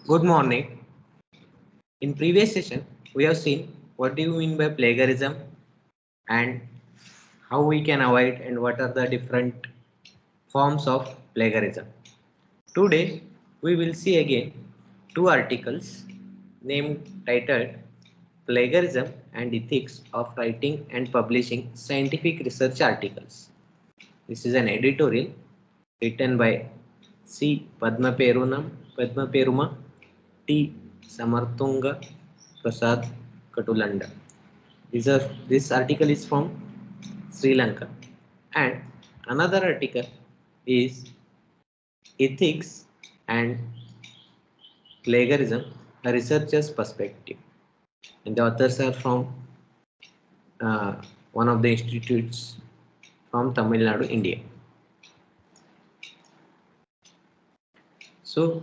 Good morning. In previous session, we have seen what do you mean by plagiarism and how we can avoid and what are the different forms of plagiarism. Today, we will see again two articles named titled Plagiarism and Ethics of Writing and Publishing Scientific Research Articles. This is an editorial written by C. Padma Peruma, T. Samarthunga Prasad Katulanda. This article is from Sri Lanka, and another article is Ethics and Plagiarism, a researcher's perspective. And the authors are from uh, one of the institutes from Tamil Nadu, India. So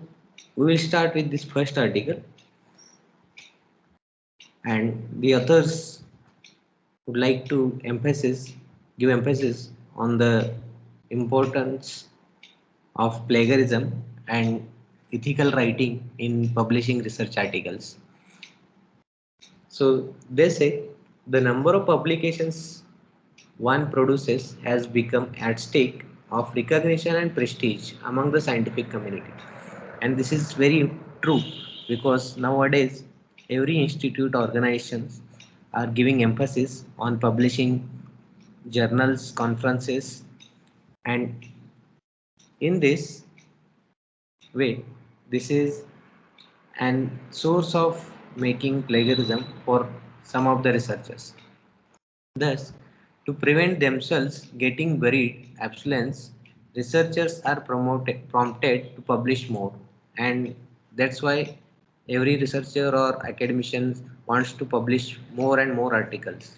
we will start with this first article, and the authors would like to give emphasis on the importance of plagiarism and ethical writing in publishing research articles. So they say the number of publications one produces has become at stake of recognition and prestige among the scientific community. And this is very true because nowadays every institute organizations are giving emphasis on publishing journals, conferences, and in this way, this is an source of making plagiarism for some of the researchers. Thus, to prevent themselves getting buried absolence, researchers are prompted to publish more, and that's why every researcher or academician wants to publish more and more articles.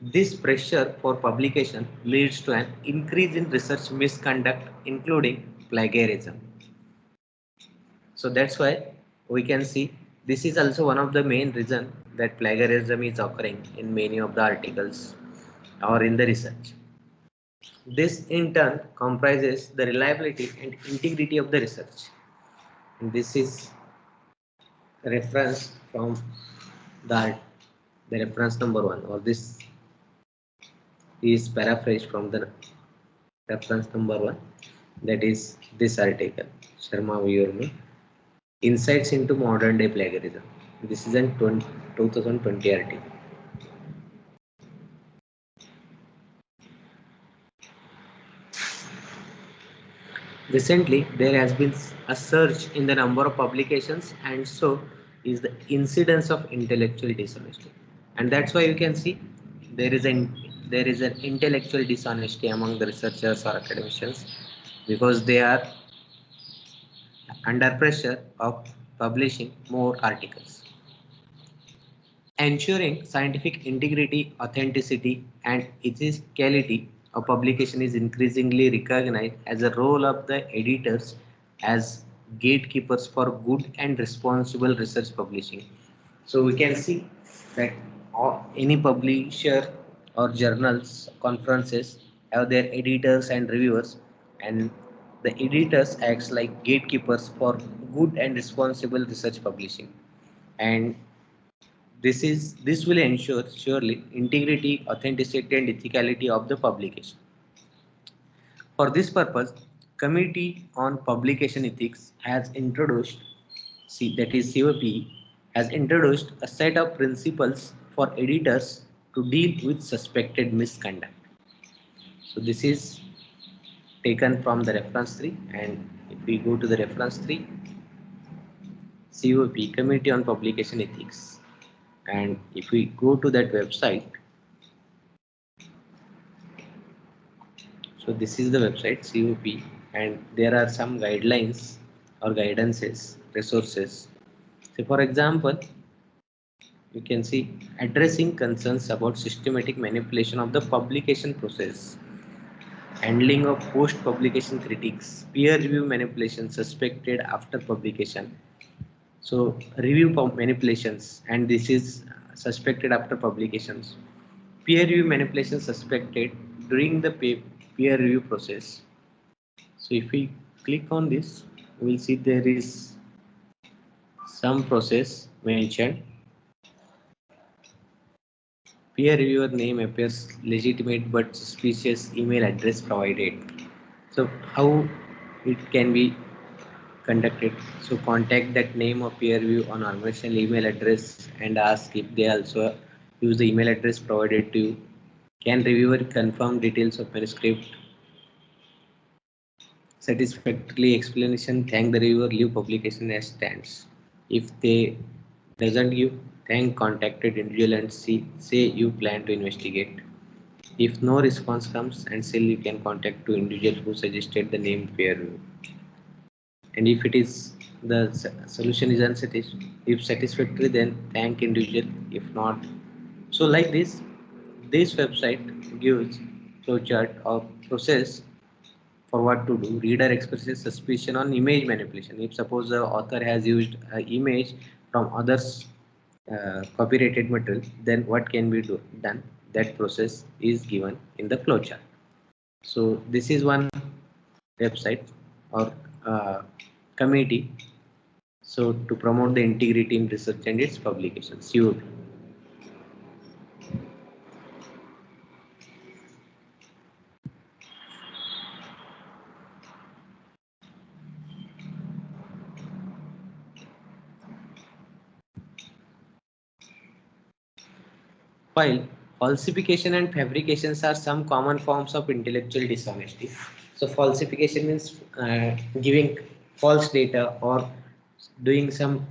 This pressure for publication leads to an increase in research misconduct, including plagiarism. So that's why we can see this is also one of the main reason that plagiarism is occurring in many of the articles or in the research. This in turn comprises the reliability and integrity of the research. And this is a reference from the, the reference number one, or this is paraphrased from the reference number one, that is this article, Sharma Viurmi, Insights into Modern Day Plagiarism. This is an 2020 article. Recently, there has been a surge in the number of publications, and so is the incidence of intellectual dishonesty. And that's why you can see there is an intellectual dishonesty among the researchers or academicians because they are under pressure of publishing more articles. Ensuring scientific integrity, authenticity, and ethicality of publication is increasingly recognized as a role of the editors as gatekeepers for good and responsible research publishing. So we can see that any publisher or journals, conferences have their editors and reviewers, and the editors acts like gatekeepers for good and responsible research publishing. And this will ensure surely integrity, authenticity, and ethicality of the publication. For this purpose, Committee on Publication Ethics has introduced, that is COPE, has introduced a set of principles for editors to deal with suspected misconduct. So this is taken from the reference 3, and if we go to the reference 3, COP, Committee on Publication Ethics, and if we go to that website, so this is the website COP, and there are some guidelines or guidances, resources. So for example, you can see addressing concerns about systematic manipulation of the publication process, handling of post-publication critiques, peer review manipulation suspected after publication. So review manipulations, and this is suspected after publications. Peer review manipulation suspected during the peer review process. So if we click on this, we will see there is some process mentioned, peer reviewer name appears legitimate but suspicious email address provided. So how it can be conducted? So contact that name of peer review on organizational email address and ask if they also use the email address provided to you. Can reviewer confirm details of manuscript? Satisfactorily explanation, thank the reviewer, leave publication as stands. If they doesn't give, thank contacted individual and say you plan to investigate. If no response comes, and still you can contact to individual who suggested the name peer review. And if it is the solution is unsatisfactory, if satisfactory, then thank individual. If not, so like this website gives flowchart of process for what to do. Reader expresses suspicion on image manipulation. If suppose the author has used an image from others copyrighted material, then what can be done? That process is given in the flowchart. So this is one website or committee. So to promote the integrity in research and its publications, COP. While falsification and fabrications are some common forms of intellectual dishonesty, so falsification means giving false data or doing some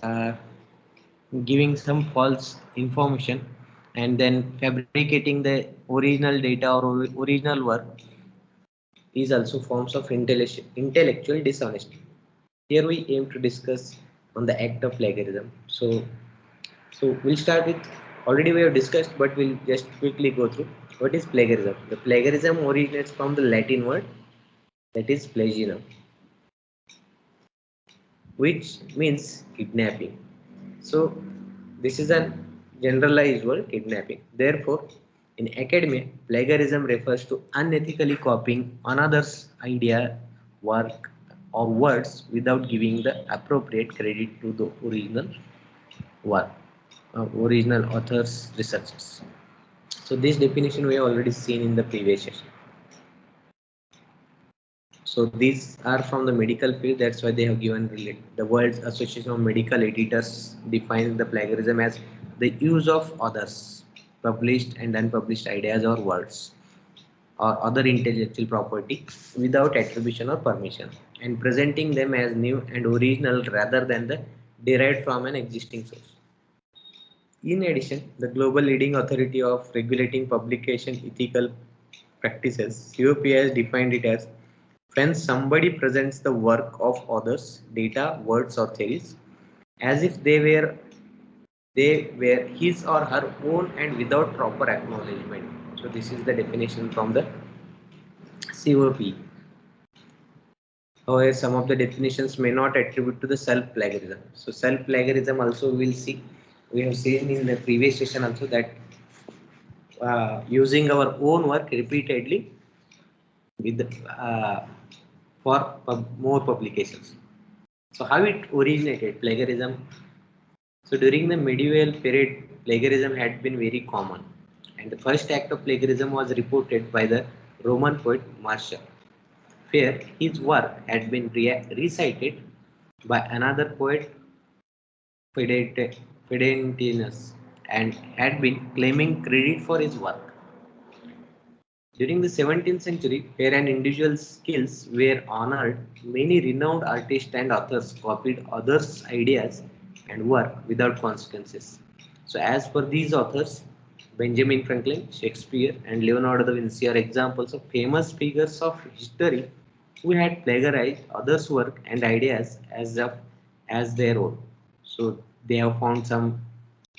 uh, giving some false information and then fabricating the original data or original work is also forms of intellectual dishonesty. Here we aim to discuss on the act of plagiarism. So we'll start with, already we have discussed, but we'll just quickly go through what is plagiarism. The plagiarism originates from the Latin word that is plagiarum, which means kidnapping. So this is a generalized word, kidnapping. Therefore, in academia, plagiarism refers to unethically copying another's idea, work, or words without giving the appropriate credit to the original work, original author's researchers. So this definition we have already seen in the previous session. So these are from the medical field. That's why they have given the World Association of Medical Editors defines the plagiarism as the use of others' published and unpublished ideas or words or other intellectual property without attribution or permission, and presenting them as new and original rather than the derived from an existing source. In addition, the global leading authority of regulating publication ethical practices, COP, has defined it as when somebody presents the work of others, data, words, or theories as if they were his or her own and without proper acknowledgement. So this is the definition from the COP. However, some of the definitions may not attribute to the self-plagiarism. So self-plagiarism also we'll see. We have seen in the previous session also that using our own work repeatedly with for more publications. So how it originated plagiarism? So during the medieval period, plagiarism had been very common, and the first act of plagiarism was reported by the Roman poet Martial, where his work had been recited by another poet, Fidentinus, and had been claiming credit for his work. During the 17th century, where an individual's skills were honored, many renowned artists and authors copied others' ideas and work without consequences. So, as per these authors, Benjamin Franklin, Shakespeare, and Leonardo da Vinci are examples of famous figures of history who had plagiarized others' work and ideas as their own. So, they have found some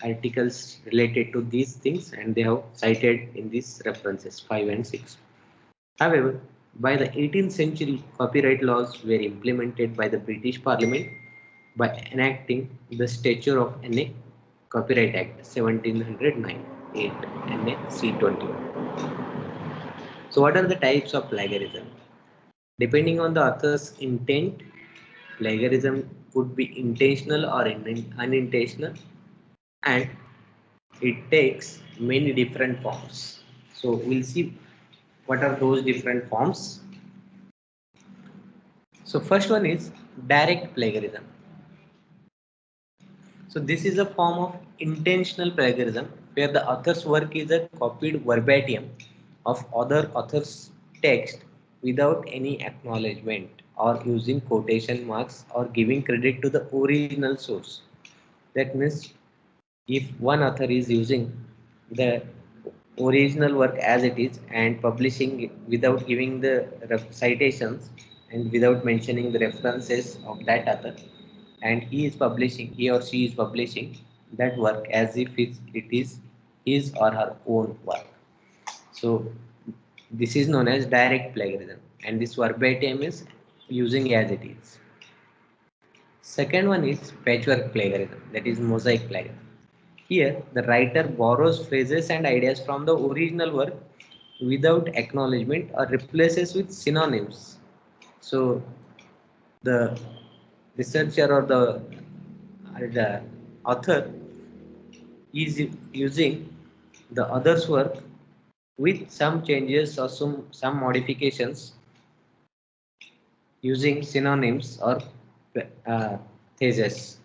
articles related to these things and they have cited in these references 5 and 6. However, by the 18th century, copyright laws were implemented by the British Parliament by enacting the Statute of NA Copyright Act 1709 8 NA C21. So what are the types of plagiarism? Depending on the author's intent, plagiarism could be intentional or unintentional, and it takes many different forms. So we'll see what are those different forms. So first one is direct plagiarism. So this is a form of intentional plagiarism where the author's work is a copied verbatim of other author's text without any acknowledgement or using quotation marks or giving credit to the original source. That means if one author is using the original work as it is and publishing it without giving the citations and without mentioning the references of that author, and he or she is publishing that work as if it is his or her own work. So this is known as direct plagiarism, and this verbatim is using as it is. Second one is patchwork plagiarism, that is mosaic plagiarism. Here, the writer borrows phrases and ideas from the original work without acknowledgement or replaces with synonyms. So, the researcher or the author is using the other's work with some changes or some modifications using synonyms or theses,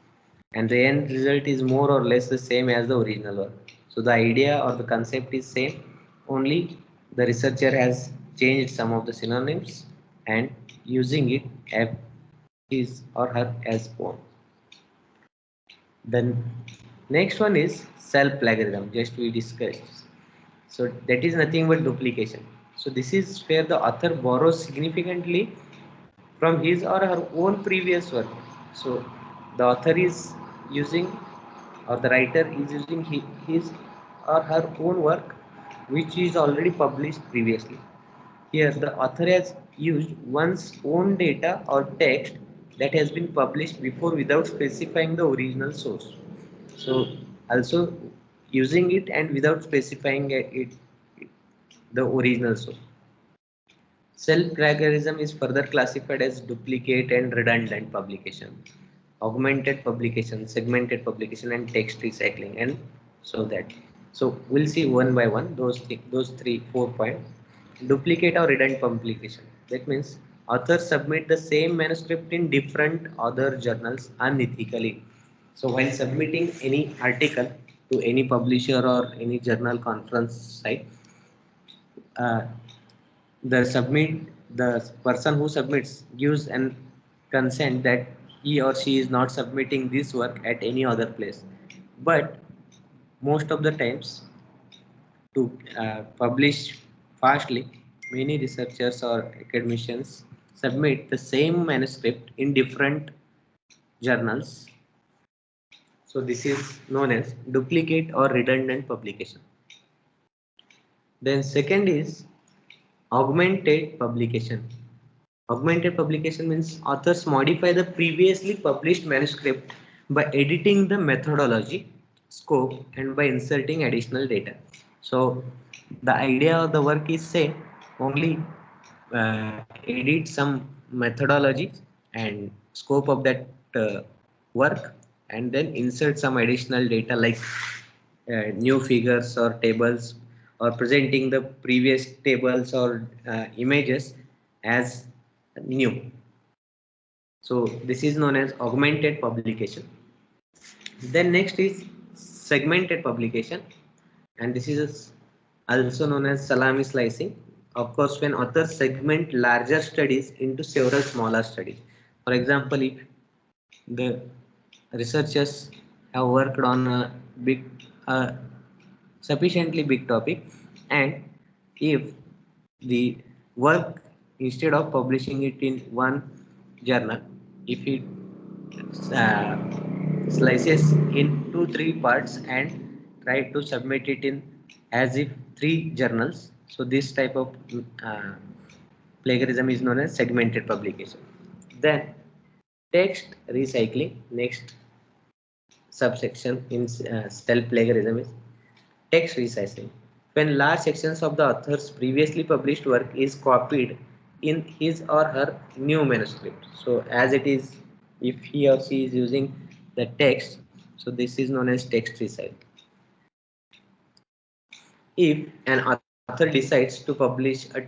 and the end result is more or less the same as the original work. So the idea or the concept is same, only the researcher has changed some of the synonyms and using it as his or her as own. Then next one is self plagiarism, just we discussed. So that is nothing but duplication. So this is where the author borrows significantly from his or her own previous work. So the author is using or the writer is using his or her own work which is already published previously. Here the author has used one's own data or text that has been published before without specifying the original source. So also using it and without specifying the original source. Self-plagiarism is further classified as duplicate and redundant publication, augmented publication, segmented publication, and text recycling, and so that. So we'll see one by one those three, 4 points. Duplicate or redundant publication. That means authors submit the same manuscript in different other journals unethically. So while submitting any article to any publisher or any journal conference site, uh, the person who submits gives an consent that he or she is not submitting this work at any other place, but most of the times to publish fastly, many researchers or academicians submit the same manuscript in different journals. So this is known as duplicate or redundant publication. Then second is augmented publication. Augmented publication means authors modify the previously published manuscript by editing the methodology, scope, and by inserting additional data. So the idea of the work is same, only edit some methodology and scope of that work, and then insert some additional data like new figures or tables, or presenting the previous tables or images as new. So this is known as augmented publication. Then next is segmented publication, and this is also known as salami slicing. Of course, when authors segment larger studies into several smaller studies. For example, if the researchers have worked on a big, sufficiently big topic, and if the work, instead of publishing it in one journal, if it uh, slices in 2 3 parts and try to submit it in as if 3 journals, so this type of uh, plagiarism is known as segmented publication. Then text recycling, next subsection in self plagiarism is text recycling. When large sections of the author's previously published work is copied in his or her new manuscript. So as it is if he or she is using the text, so this is known as text recite. If an author decides to publish a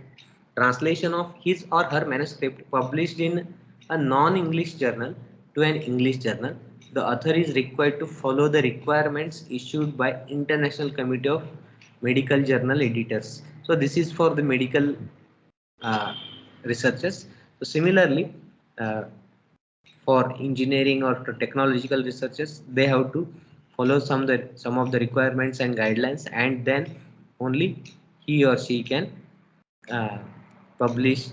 translation of his or her manuscript published in a non-English journal to an English journal, the author is required to follow the requirements issued by International Committee of Medical Journal Editors. So this is for the medical uh, researchers. So similarly, uh, for engineering or technological researchers, they have to follow some of the requirements and guidelines, and then only he or she can uh, publish,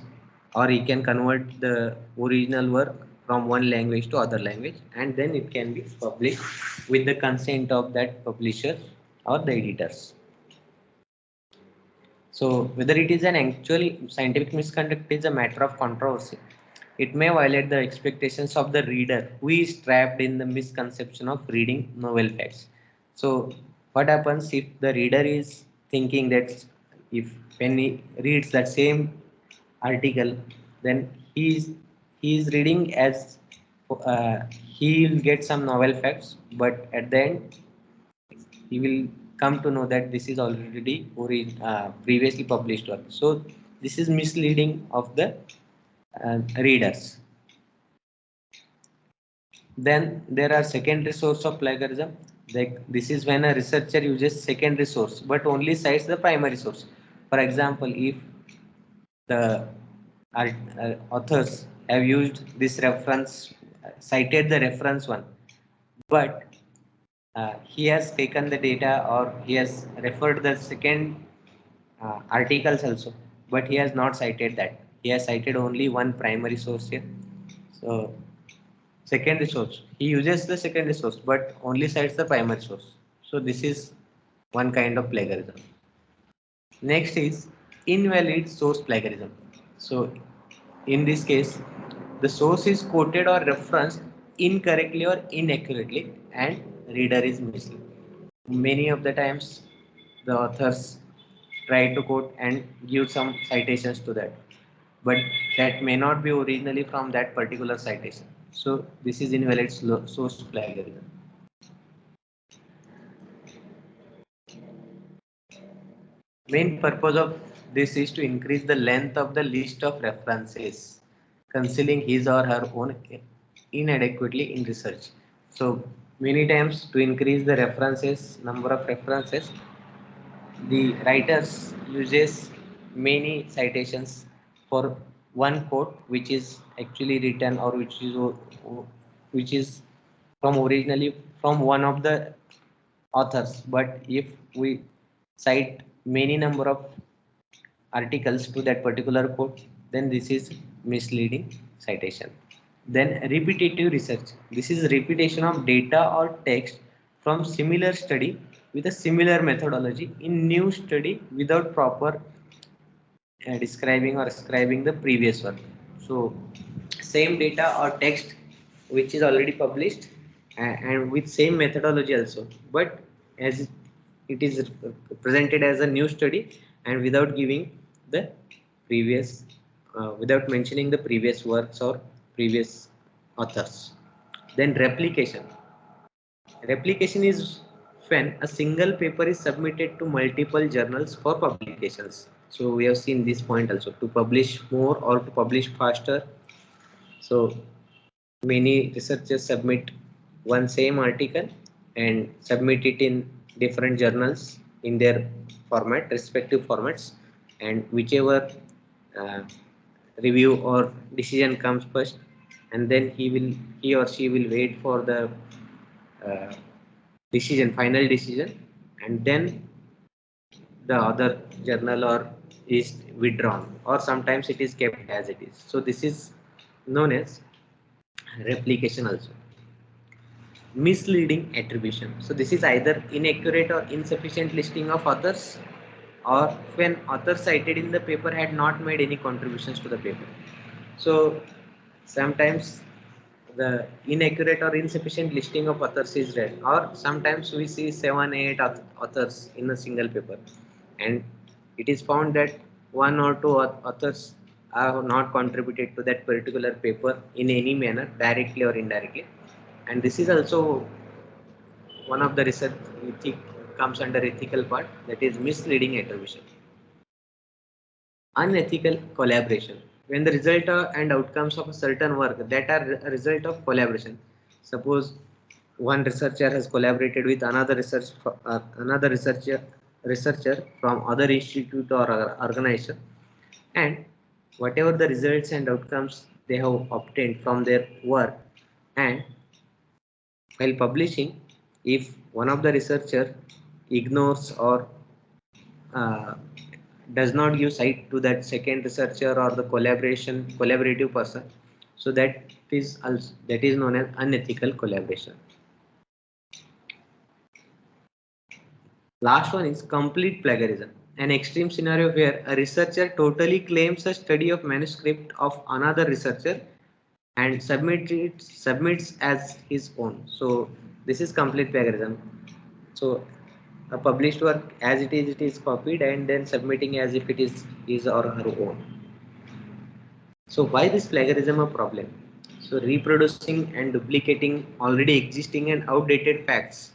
or he can convert the original work from one language to other language, and then it can be published with the consent of that publisher or the editors. So whether it is an actual scientific misconduct is a matter of controversy. It may violate the expectations of the reader who is trapped in the misconception of reading novel facts. So what happens if the reader is thinking that if when he reads that same article, then he is reading as he will get some novel facts, but at the end he will come to know that this is already previously published work. So this is misleading of the readers. Then there are secondary source of plagiarism. Like this is when a researcher uses secondary source but only cites the primary source. For example, if the authors have used this reference, cited the reference one, but he has taken the data or he has referred the second articles also, but he has not cited that. He has cited only one primary source here. So secondary source, he uses the secondary source, but only cites the primary source. So this is one kind of plagiarism. Next is invalid source plagiarism. So in this case, the source is quoted or referenced incorrectly or inaccurately, and reader is misled. Many of the times, the authors try to quote and give some citations to that, but that may not be originally from that particular citation. So this is invalid source plagiarism. Main purpose of this is to increase the length of the list of references, concealing his or her own inadequately in research. So many times to increase the references, number of references, the writers uses many citations for one quote which is actually written or which is from originally from one of the authors, but if we cite many number of articles to that particular quote, then this is misleading citation. Then repetitive research, this is repetition of data or text from similar study with a similar methodology in new study without proper describing or ascribing the previous work. So same data or text which is already published, and with same methodology also, but as it is presented as a new study and without giving the previous without mentioning the previous works or previous authors. Then replication is when a single paper is submitted to multiple journals for publications. So we have seen this point also, to publish more or to publish faster. So many researchers submit one same article and submit it in different journals in their respective formats, and whichever uh, review or decision comes first, and then he or she will wait for the uh, final decision, and then the other journal or is withdrawn, or sometimes it is kept as it is. So this is known as replication also. Misleading attribution, so this is either inaccurate or insufficient listing of authors, or when authors cited in the paper had not made any contributions to the paper. So sometimes the inaccurate or insufficient listing of authors is read, or sometimes we see 7 8 authors in a single paper, and it is found that one or two authors are not contributed to that particular paper in any manner, directly or indirectly. And this is also one of the research ethic comes under ethical part, that is misleading attribution. Unethical collaboration. When the result and outcomes of a certain work that are a result of collaboration. Suppose one researcher has collaborated with another researcher from other institute or organization, and whatever the results and outcomes they have obtained from their work, and while publishing, if one of the researcher ignores or uh, does not give sight to that second researcher or the collaborative person, so that is known as unethical collaboration. Last one is complete plagiarism, an extreme scenario where a researcher totally claims a study of manuscript of another researcher and submits as his own. So this is complete plagiarism. So a published work as it is copied and then submitting as if it is his or her own. So why this plagiarism a problem? So reproducing and duplicating already existing and outdated facts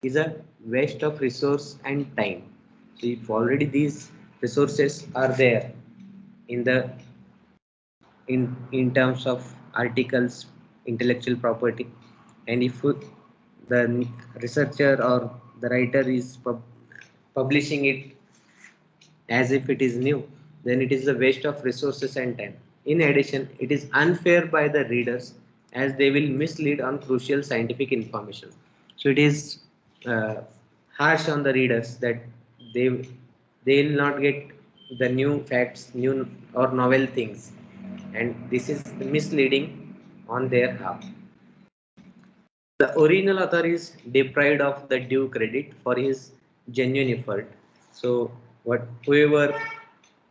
is a waste of resource and time. So if already these resources are there in the in terms of articles, intellectual property, and if the researcher or the writer is publishing it as if it is new, then it is a waste of resources and time. In addition, it is unfair by the readers as they will mislead on crucial scientific information. So it is uh, harsh on the readers that they they will not get the new facts, new or novel things, and this is misleading on their half. The original author is deprived of the due credit for his genuine effort. So, what whoever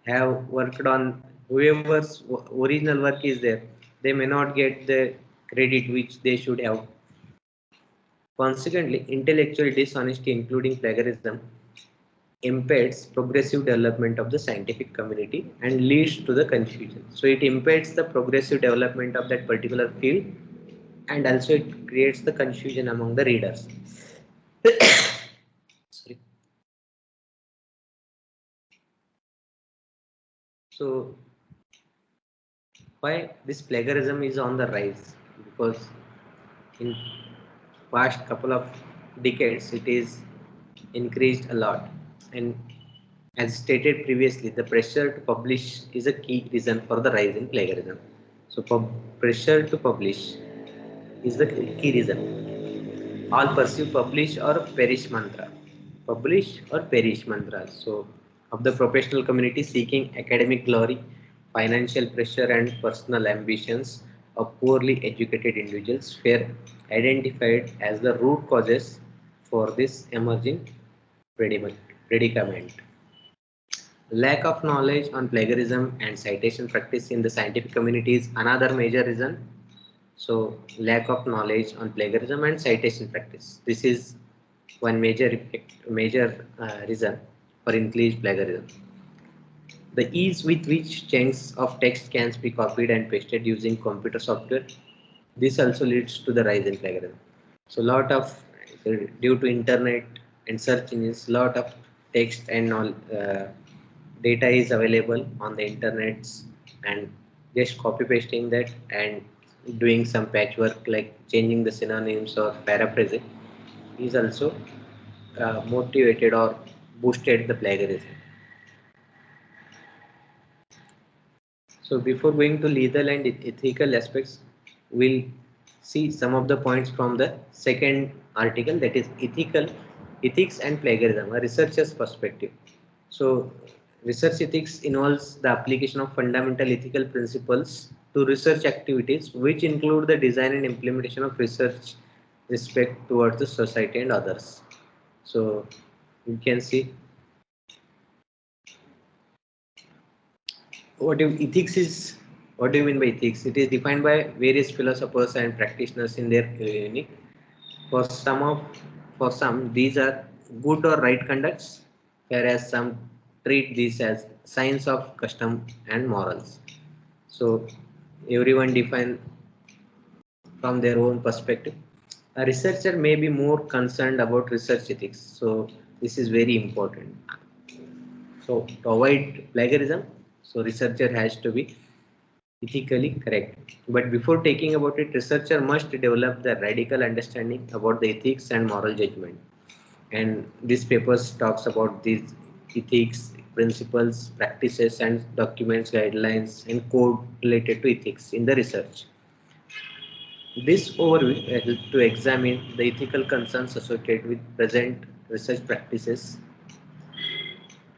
have worked on whoever's original work is there, they may not get the credit which they should have. Consequently, intellectual dishonesty, including plagiarism, impedes progressive development of the scientific community and leads to the confusion. So, it impedes the progressive development of that particular field, and also it creates the confusion among the readers. Sorry. So why this plagiarism is on the rise? Because in past couple of decades it is increased a lot, and as stated previously, the pressure to publish is a key reason for the rise in plagiarism. So pressure to publish is the key reason. All pursue publish or perish mantra. Publish or perish mantra. So of the professional community seeking academic glory, financial pressure and personal ambitions of poorly educated individuals were identified as the root causes for this emerging predicament. Lack of knowledge on plagiarism and citation practice in the scientific community is another major reason. So lack of knowledge on plagiarism and citation practice. This is one major reason for increased plagiarism. The ease with which chunks of text can be copied and pasted using computer software. This also leads to the rise in plagiarism. So lot of due to internet and search engines, lot of text and all data is available on the internets, and just copy pasting that and doing some patchwork like changing the synonyms or paraphrasing is also motivated or boosted the plagiarism. So before going to legal and ethical aspects, we'll see some of the points from the second article, that is ethics and plagiarism, a researcher's perspective. So research ethics involves the application of fundamental ethical principles to research activities, which include the design and implementation of research respect towards the society and others. So you can see ethics is. What do you mean by ethics? It is defined by various philosophers and practitioners in their unique. For some of for some these are good or right conducts, whereas some treat these as signs of custom and morals. So everyone define from their own perspective. A researcher may be more concerned about research ethics. So this is very important. So to avoid plagiarism, so researcher has to be ethically correct. But before taking about it, researcher must develop the radical understanding about the ethics and moral judgment. And this papers talks about these ethics, principles, practices, and documents, guidelines, and code related to ethics in the research. This overview helps to examine the ethical concerns associated with present research practices.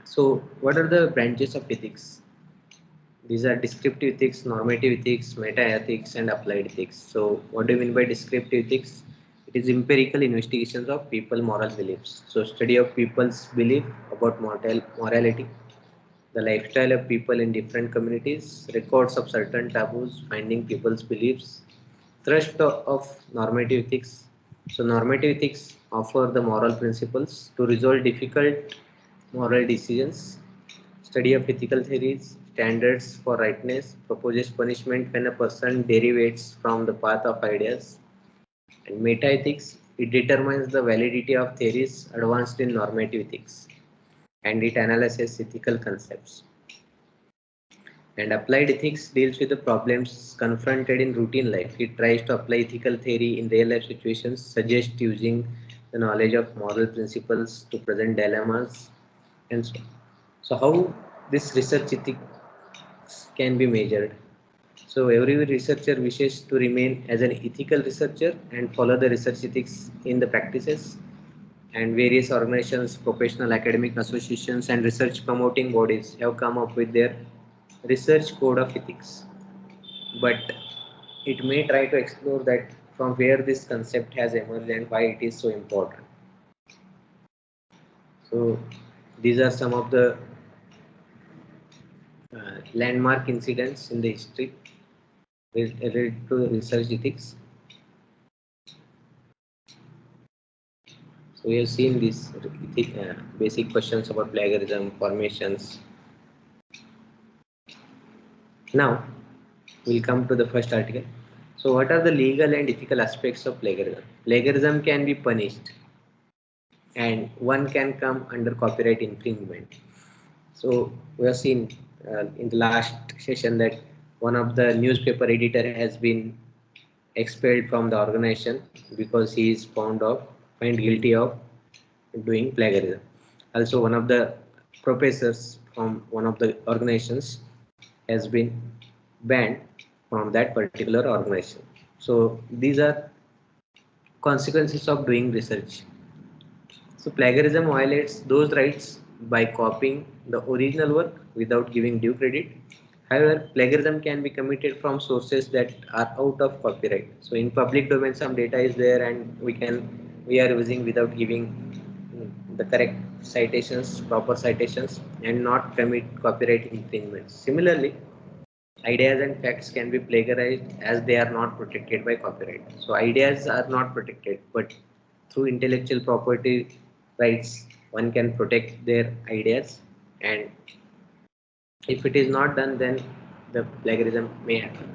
So, what are the branches of ethics? These are descriptive ethics, normative ethics, meta ethics, and applied ethics. So, what do you mean by descriptive ethics? It is empirical investigations of people moral beliefs. So, study of people's belief about morality, the lifestyle of people in different communities, records of certain taboos, finding people's beliefs, thrust of normative ethics. So, normative ethics offer the moral principles to resolve difficult moral decisions. Study of ethical theories, standards for rightness, proposes punishment when a person deviates from the path of ideas. And metaethics, it determines the validity of theories advanced in normative ethics and it analyzes ethical concepts. And applied ethics deals with the problems confronted in routine life. It tries to apply ethical theory in real life situations, suggests using the knowledge of moral principles to present dilemmas, and so on. So, how this research ethics can be measured? So, every researcher wishes to remain as an ethical researcher and follow the research ethics in the practices. And various organizations, professional academic associations, and research promoting bodies have come up with their research code of ethics. But it may try to explore that from where this concept has emerged and why it is so important. So, these are some of the landmark incidents in the history related to research ethics. So we have seen these basic questions about plagiarism, formations. Now we'll come to the first article. So what are the legal and ethical aspects of plagiarism? Plagiarism can be punished and one can come under copyright infringement. So we have seen in the last session that one of the newspaper editor has been expelled from the organization because he is found guilty of doing plagiarism. Also, one of the professors from one of the organizations has been banned from that particular organization. So these are consequences of doing research. So plagiarism violates those rights by copying the original work without giving due credit. However, plagiarism can be committed from sources that are out of copyright. So in public domain, some data is there, and we are using without giving the correct citations, proper citations, and not commit copyright infringements. Similarly, ideas and facts can be plagiarized as they are not protected by copyright. So ideas are not protected, but through intellectual property rights, one can protect their ideas. And if it is not done, then the plagiarism may happen.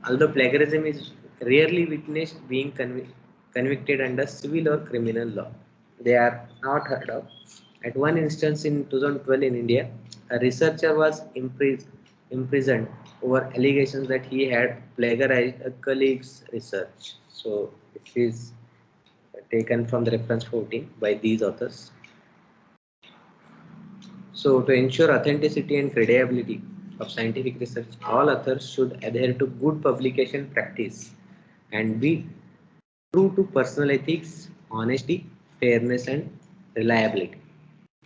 Although plagiarism is rarely witnessed being convicted under civil or criminal law, they are not heard of. At one instance in 2012 in India, a researcher was imprisoned over allegations that he had plagiarized a colleague's research. So this is taken from the reference 14 by these authors. So, to ensure authenticity and credibility of scientific research, all authors should adhere to good publication practice and be true to personal ethics, honesty, fairness, and reliability.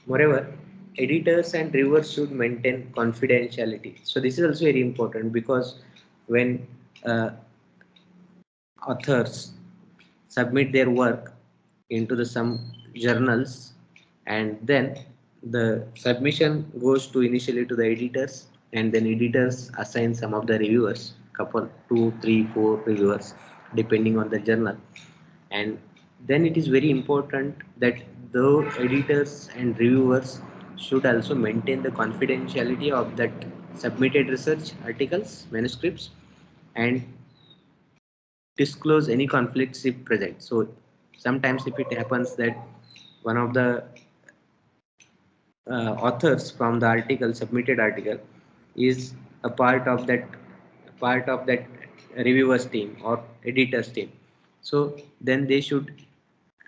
Moreover, editors and reviewers should maintain confidentiality. So, this is also very important because when uh, authors submit their work into the some journals and then the submission goes to initially to the editors and then editors assign some of the reviewers couple two three four reviewers depending on the journal and then it is very important that the editors and reviewers should also maintain the confidentiality of that submitted research articles, manuscripts, and disclose any conflicts if present. So sometimes if it happens that one of the authors from the article, submitted article, is a part of that reviewers team or editors team, so then they should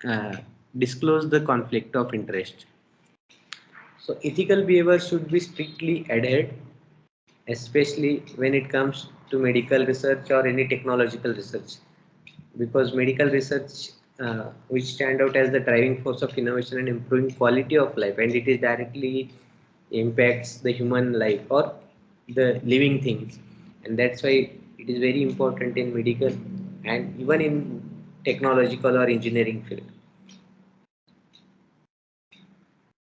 uh, disclose the conflict of interest. So ethical behavior should be strictly adhered, especially when it comes to medical research or any technological research, because medical research, which stand out as the driving force of innovation and improving quality of life, and it is directly impacts the human life or the living things, and that's why it is very important in medical and even in technological or engineering field.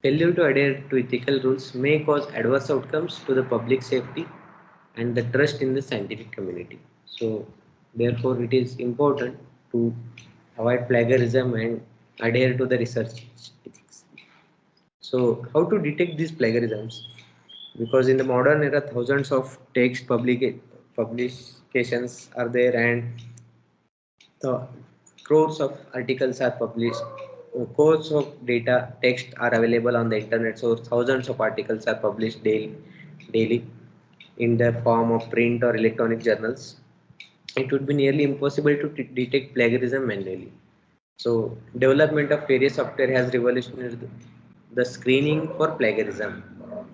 Failure to adhere to ethical rules may cause adverse outcomes to the public safety and the trust in the scientific community. So, therefore, it is important to avoid plagiarism and adhere to the research ethics. So, how to detect these plagiarisms? Because in the modern era, thousands of text publications are there, and the crores of articles are published, crores of data text are available on the internet, so thousands of articles are published daily in the form of print or electronic journals. It would be nearly impossible to detect plagiarism manually. So development of various software has revolutionized the screening for plagiarism.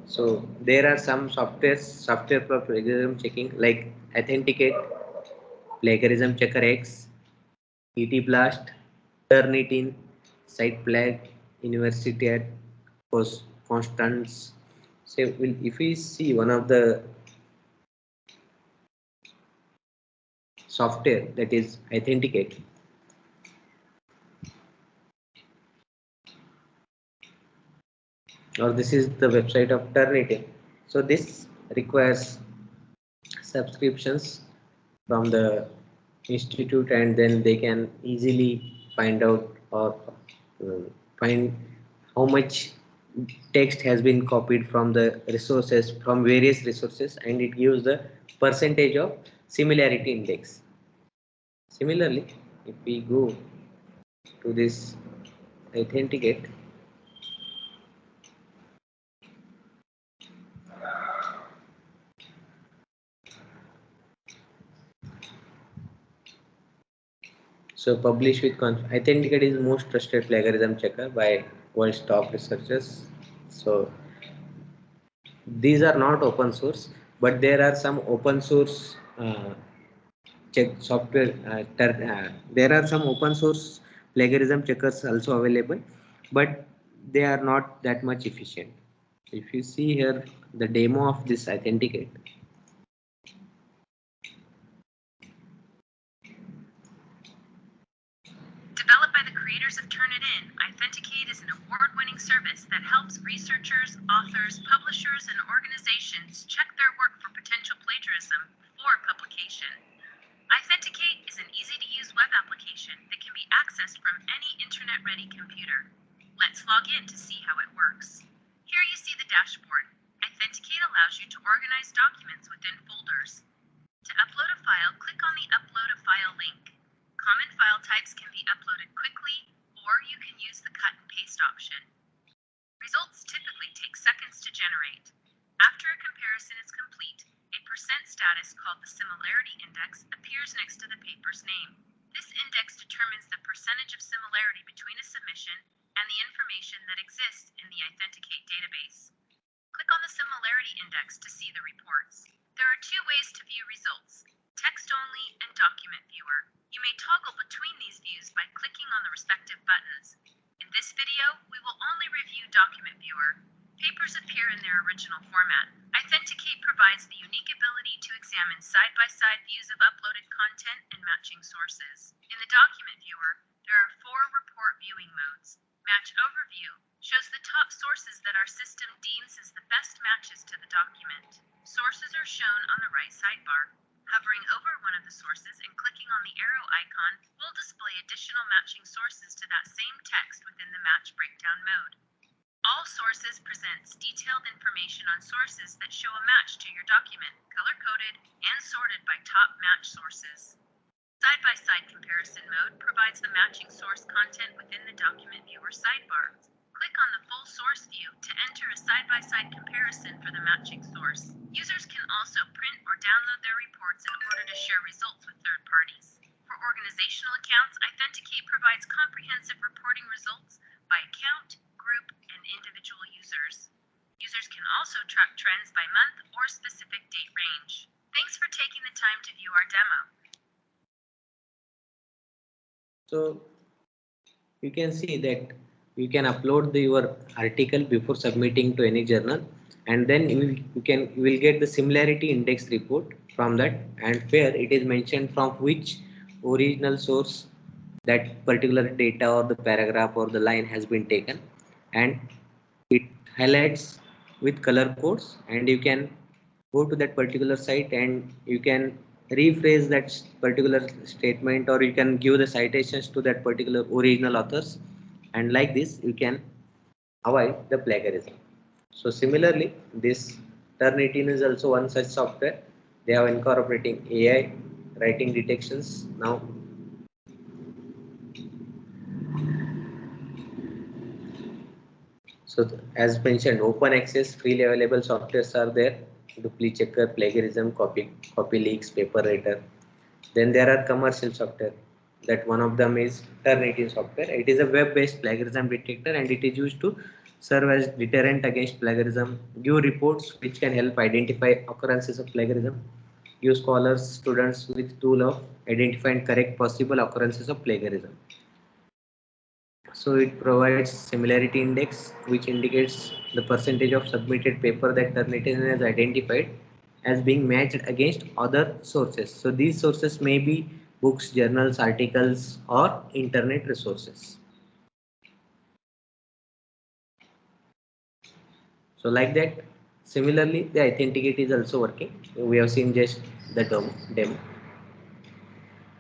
So there are some software for plagiarism checking like Authenticate, Plagiarism Checker X, ET Blast, Turnitin, SitePlag, University at Constance. So if we see one of the software, that is Authenticate, or this is the website of Turnitin. So this requires subscriptions from the institute, and then they can easily find out or find how much text has been copied from the resources, from various resources, and it gives the percentage of similarity index. Similarly, if we go to this Authenticate, so publish with Authenticate is most trusted plagiarism checker by world's top researchers. So these are not open source, but there are some open source check software. There are some open source plagiarism checkers also available, but they are not that much efficient. If you see here the demo of this Authenticate, Developed by the creators of Turnitin, Authenticate is an award-winning service that helps researchers, authors, publishers, and organizations check their work for potential plagiarism before publication. Authenticate is an easy-to-use web application that can be accessed from any internet-ready computer. Let's log in to see how it works. Here you see the dashboard. Authenticate allows you to organize documents within folders. To upload a file, click on the Upload a File link. Common file types can be uploaded quickly, or you can use the cut and paste option. Results typically take seconds to generate. After a comparison is complete, a percent status called the similarity index appears next to the paper's name. This index determines the percentage of similarity between a submission and the information that exists in the Authenticate database. Click on the similarity index to see the reports. There are two ways to view results: text only and document viewer. You may toggle between these views by clicking on the respective buttons. In this video, we will only review document viewer. Papers appear in their original format. Authenticate provides the unique ability to examine side-by-side views of uploaded content and matching sources. In the document viewer, there are 4 report viewing modes. Match Overview shows the top sources that our system deems as the best matches to the document. Sources are shown on the right sidebar. Hovering over one of the sources and clicking on the arrow icon will display additional matching sources to that same text within the Match Breakdown mode. All All sources presents detailed information on sources that show a match to your document, color-coded and sorted by top match sources. Side-by-side comparison mode provides the matching source content within the document viewer sidebar. Click on the full source view to enter a side-by-side comparison for the matching source. Users can also print or download their reports in order to share results with third parties. For organizational accounts, Authenticate provides comprehensive reporting results by account, group, and individual users. Users can also track trends by month or specific date range. Thanks for taking the time to view our demo. So you can see that you can upload your article before submitting to any journal, and then you will get the similarity index report from that, and where it is mentioned from which original source that particular data or the paragraph or the line has been taken, and it highlights with color codes, and you can go to that particular site and you can rephrase that particular statement, or you can give the citations to that particular original authors, and like this you can avoid the plagiarism. So similarly, this Turnitin is also one such software. They are incorporating AI writing detections now. So as mentioned, open access, freely available softwares are there: duplicate checker, plagiarism, copy leaks, paper writer. Then there are commercial software. That one of them is Turnitin software. It is a web-based plagiarism detector, and it is used to serve as deterrent against plagiarism, give reports which can help identify occurrences of plagiarism, give scholars, students with tool of identify and correct possible occurrences of plagiarism. So it provides similarity index, which indicates the percentage of submitted paper that Turnitin has identified as being matched against other sources. So these sources may be books, journals, articles, or internet resources. So like that, similarly, the Authenticate is also working. We have seen just the demo.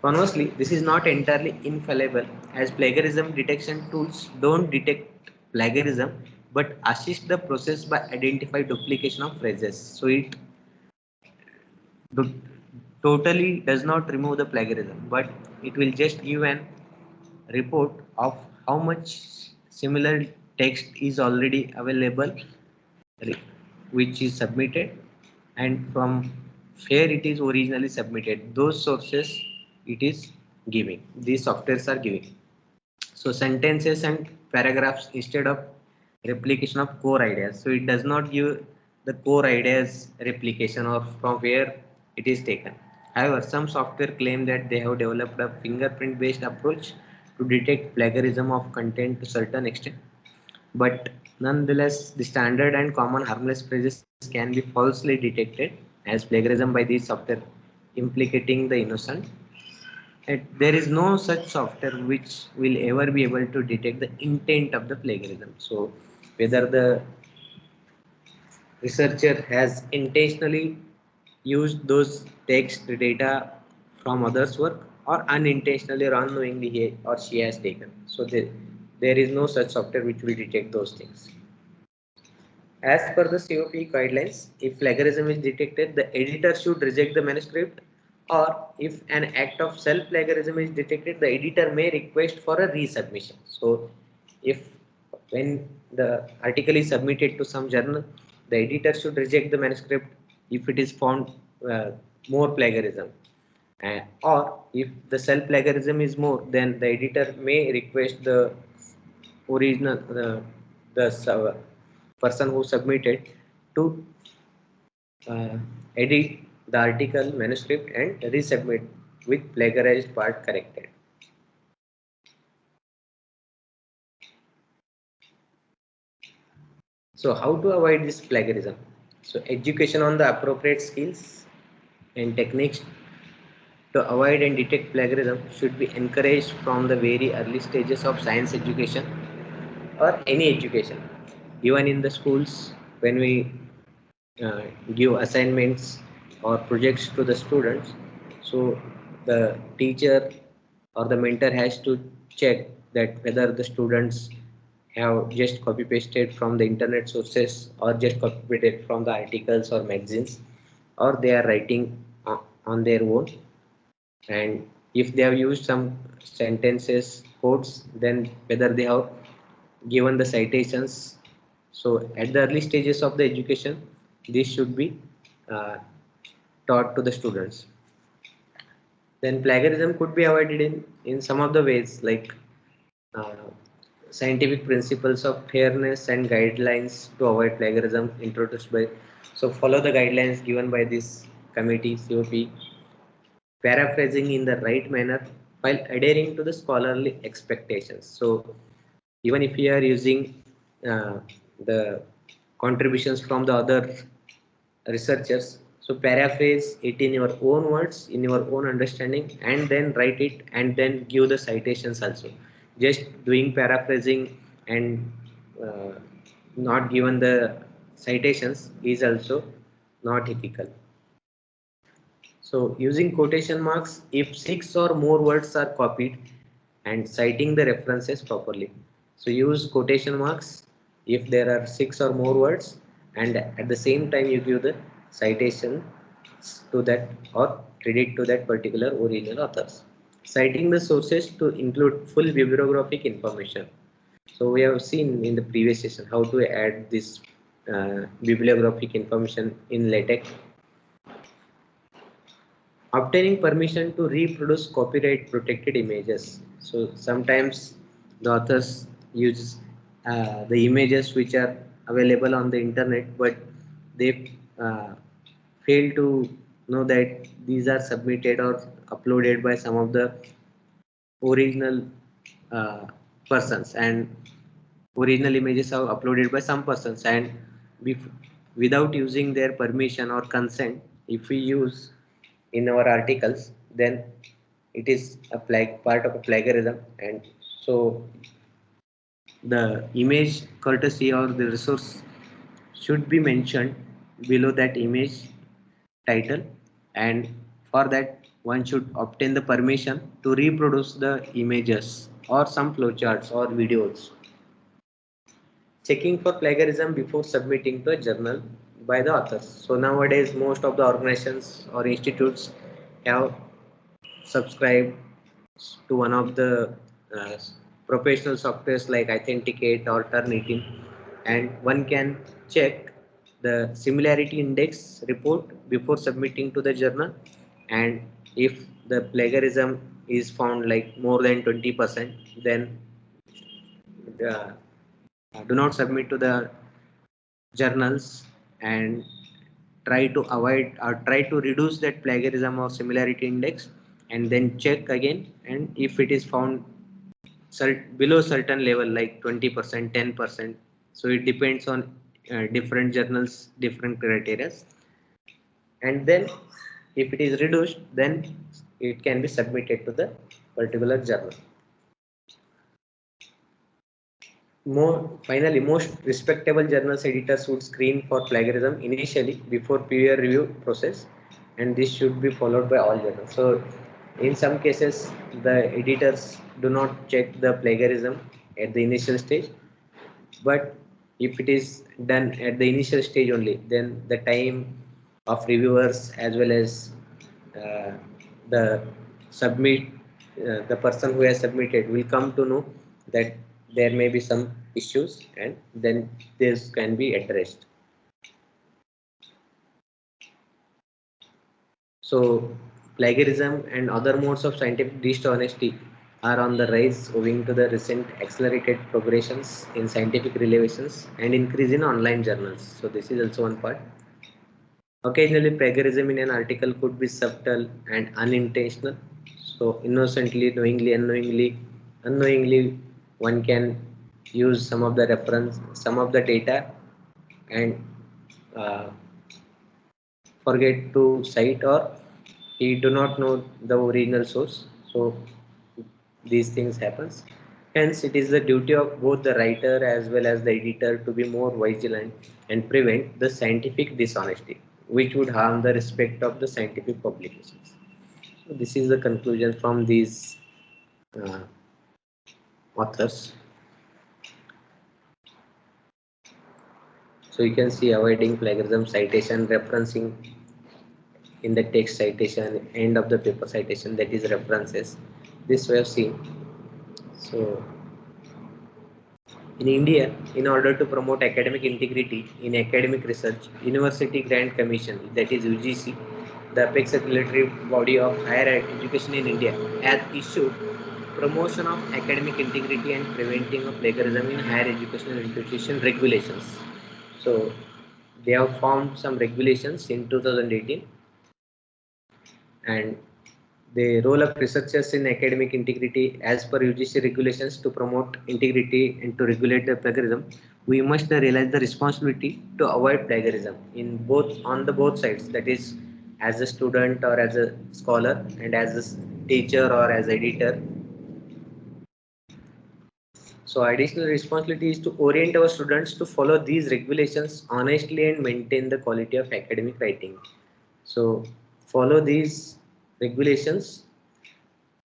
Conversely, this is not entirely infallible, as plagiarism detection tools don't detect plagiarism but assist the process by identify duplication of phrases. So it do- totally does not remove the plagiarism, but it will just give an report of how much similar text is already available, which is submitted, and from where it is originally submitted, those sources it is giving, these softwares are giving. So sentences and paragraphs instead of replication of core ideas, so it does not give the core ideas replication or from where it is taken. However, some software claim that they have developed a fingerprint based approach to detect plagiarism of content to certain extent, but nonetheless, the standard and common harmless phrases can be falsely detected as plagiarism by these software, implicating the innocent. There is no such software which will ever be able to detect the intent of the plagiarism. So, whether the researcher has intentionally used those text data from others' work, or unintentionally or unknowingly he or she has taken. So, there is no such software which will detect those things. As per the COP guidelines, if plagiarism is detected, the editor should reject the manuscript, or if an act of self-plagiarism is detected, the editor may request for a resubmission. So, if when the article is submitted to some journal, the editor should reject the manuscript if it is found uh, more plagiarism. Or if the self-plagiarism is more, then the editor may request the original the person who submitted to uh, edit the article manuscript and resubmit with plagiarized part corrected. So how to avoid this plagiarism? So education on the appropriate skills and techniques to avoid and detect plagiarism should be encouraged from the very early stages of science education or any education. Even in the schools, when we uh, give assignments or projects to the students, so the teacher or the mentor has to check that whether the students have just copy pasted from the internet sources or just copy pasted from the articles or magazines, or they are writing on their own. And if they have used some sentences, quotes, then whether they have given the citations. So at the early stages of the education, this should be uh, taught to the students. Then plagiarism could be avoided in some of the ways, like uh, scientific principles of fairness and guidelines to avoid plagiarism introduced by. So follow the guidelines given by this committee COP, paraphrasing in the right manner while adhering to the scholarly expectations. So even if you are using the contributions from the other researchers, so paraphrase it in your own words, in your own understanding, and then write it and then give the citations also. Just doing paraphrasing and uh, not given the citations is also not ethical. So using quotation marks if six or more words are copied and citing the references properly. So use quotation marks if there are six or more words, and at the same time you give the citation to that or credit to that particular original authors. Citing the sources to include full bibliographic information. So we have seen in the previous session how to add this bibliographic information in LaTeX. Obtaining permission to reproduce copyright protected images. So sometimes the authors use the images which are available on the internet, but they fail to know that these are submitted or uploaded by some of the original uh, persons, and original images are uploaded by some persons, and without using their permission or consent, if we use in our articles, then it is a part of a plagiarism. And so the image courtesy or the resource should be mentioned below that image title, and for that one should obtain the permission to reproduce the images or some flowcharts or videos. Checking for plagiarism before submitting to a journal by the authors. So nowadays most of the organizations or institutes have subscribed to one of the uh, professional softwares like Authenticate or Turnitin, and one can check the similarity index report before submitting to the journal. And if the plagiarism is found like more than 20%, then uh, do not submit to the journals, and try to avoid or try to reduce that plagiarism or similarity index, and then check again. And if it is found below certain level like 20%, 10%, so it depends on different journals, different criteria, and then if it is reduced, then it can be submitted to the particular journal. More finally, most respectable journals editors would screen for plagiarism initially before peer review process, and this should be followed by all journals. So, in some cases, the editors do not check the plagiarism at the initial stage, but if it is done at the initial stage only, then the time of reviewers as well as uh, the submit the person who has submitted will come to know that there may be some issues, and then this can be addressed. So plagiarism and other modes of scientific dishonesty are on the rise owing to the recent accelerated progressions in scientific revelations and increase in online journals. So this is also one part. Occasionally, plagiarism in an article could be subtle and unintentional. So innocently, knowingly, unknowingly, one can use some of the reference, some of the data, and uh, forget to cite, or he do not know the original source. So these things happens. Hence, it is the duty of both the writer as well as the editor to be more vigilant and prevent the scientific dishonesty, which would harm the respect of the scientific publications. So this is the conclusion from these uh, authors. So you can see avoiding plagiarism, citation, referencing in the text citation, end of the paper citation, that is references. This we have seen. So in India, in order to promote academic integrity in academic research, University Grant Commission, that is UGC, the apex regulatory body of higher education in India, has issued promotion of academic integrity and preventing of plagiarism in higher educational institution regulations. So they have formed some regulations in 2018, and the role of researchers in academic integrity as per UGC regulations to promote integrity and to regulate the plagiarism, we must realize the responsibility to avoid plagiarism in both on the both sides, that is as a student or as a scholar and as a teacher or as editor. So additional responsibility is to orient our students to follow these regulations honestly and maintain the quality of academic writing. So follow these regulations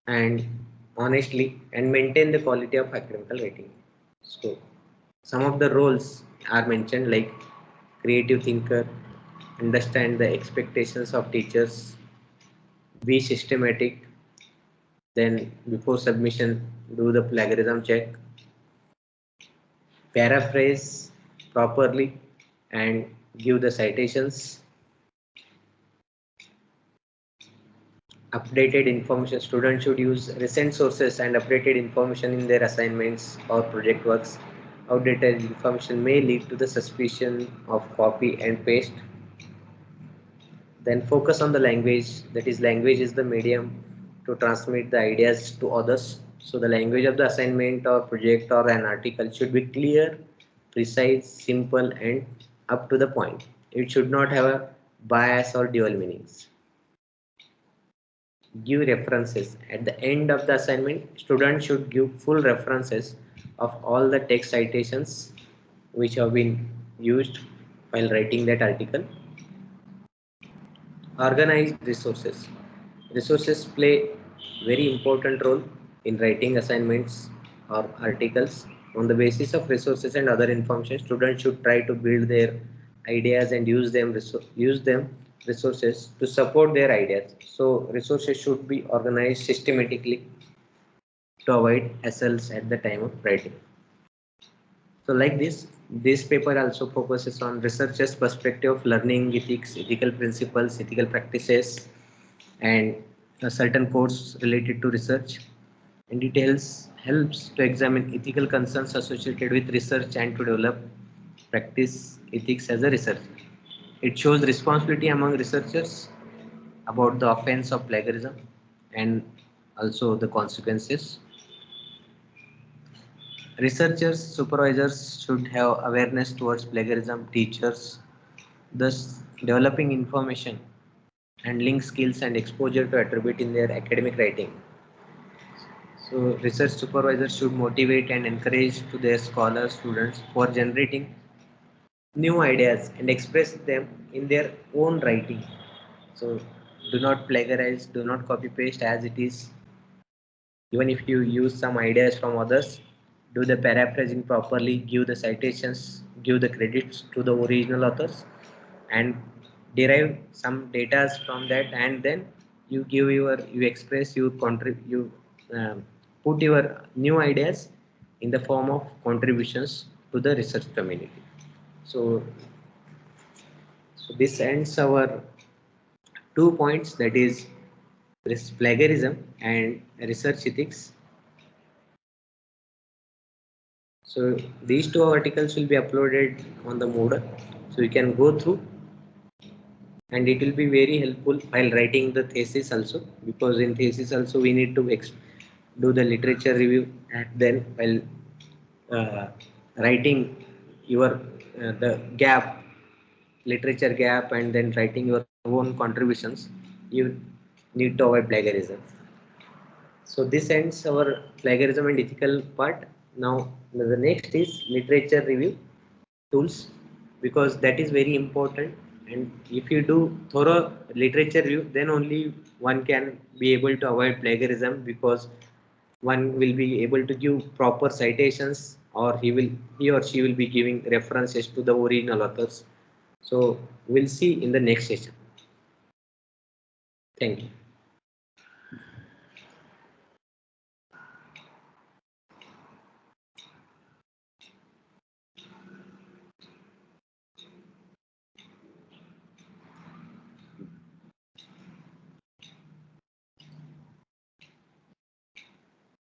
and honestly and maintain the quality of academical writing. So some of the roles are mentioned like creative thinker, understand the expectations of teachers, be systematic, then before submission do the plagiarism check, paraphrase properly and give the citations, updated information. Students should use recent sources and updated information in their assignments or project works. Outdated information may lead to the suspicion of copy and paste. Then focus on the language. That is, language is the medium to transmit the ideas to others. So the language of the assignment or project or an article should be clear, precise, simple, and up to the point. It should not have a bias or dual meanings. Give references. At the end of the assignment, students should give full references of all the text citations which have been used while writing that article. Organized resources. Resources play very important role in writing assignments or articles. On the basis of resources and other information, students should try to build their ideas and use them resources to support their ideas. So resources should be organized systematically to avoid SLs at the time of writing. So like this paper also focuses on researchers' perspective of learning, ethics, ethical principles, ethical practices, and a certain course related to research. And it helps to examine ethical concerns associated with research and to develop practice ethics as a researcher. It shows responsibility among researchers about the offense of plagiarism and also the consequences. Researchers, supervisors should have awareness towards plagiarism, teachers, thus developing information and link skills and exposure to attribute in their academic writing. So research supervisors should motivate and encourage to their scholars, students for generating new ideas and express them in their own writing. So do not plagiarize, do not copy paste as it is. Even if you use some ideas from others, do the paraphrasing properly, give the citations, give the credits to the original authors, and derive some data from that, and then you express, you contribute, you put your new ideas in the form of contributions to the research community. So, so this ends our 2 points, that is plagiarism and research ethics. So these two articles will be uploaded on the Moodle, so you can go through, and it will be very helpful while writing the thesis also, because in thesis also we need to do the literature review, and then while uh, writing your the gap, literature gap, and then writing your own contributions, you need to avoid plagiarism. So this ends our plagiarism and ethical part. Now the next is literature review tools, because that is very important. And if you do thorough literature review, then only one can be able to avoid plagiarism, because one will be able to give proper citations or he or she will be giving references to the original authors. So we'll see in the next session. Thank you.